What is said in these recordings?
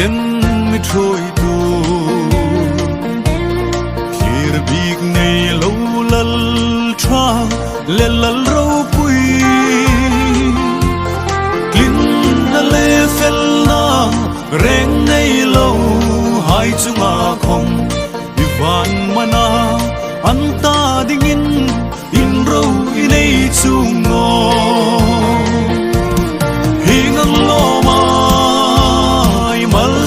chân mới trôi tu khi biết ngày lâu lal tra lên lal râu bụi kín lê phèn na rèn ngày lâu hai chung à không ivan mana anh ta đi in râu in ấy chung ngô hình ang lo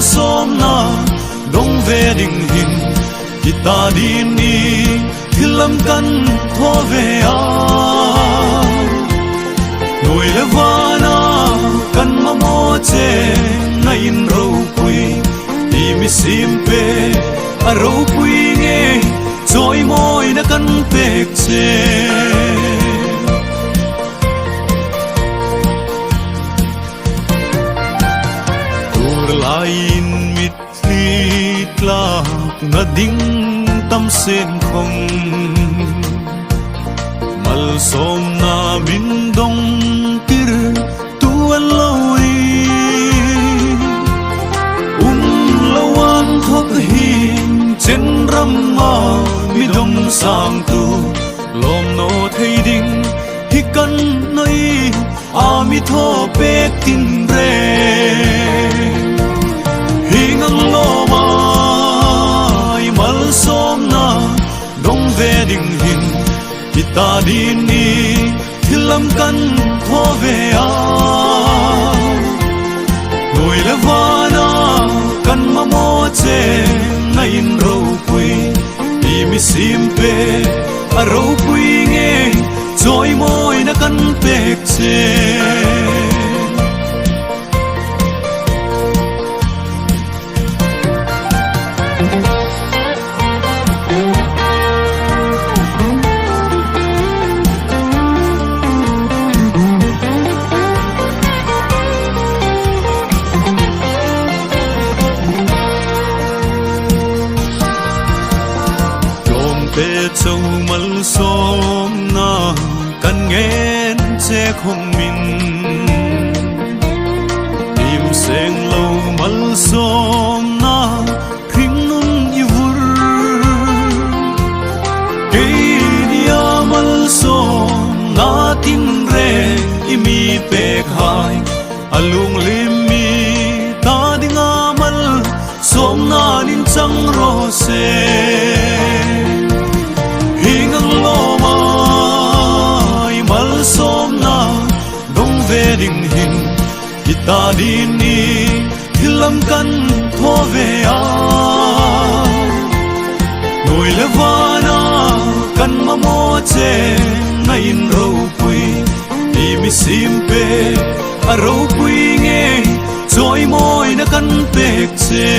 som na dong ve ding hin kita din ni thilam kan tho ve a noi levana kan ma mo che na in ro pui i mi simpe a ro pui nge choi moi na kan pek che lain mit thi tla nga ding tâm sen không mal som na min dong tir tu loi lawan thok hin chen ram ma mi dong sang tu lom no thei ding hi kan noi a mi tho pe tin re hingang lo mai mal som na dong ve ding hin kita din ni thilam kan tho ve a noi levana kan ma mo che na in ro pui i mi simpe a ro pui nge choi moi na kan pek che pe châu mal som na kan ngen che không min im seng lo mal som na khring nun i vur ke dia mal som na tin re i mi pe khai alung lim mi ta dinga mal som na nin chang ro se som na dong ve ding hin kita din ni thilam kan tho ve a noi levana kan ma mo che na in ro pui i mi simpe a ro pui nge choi moi na kan pek che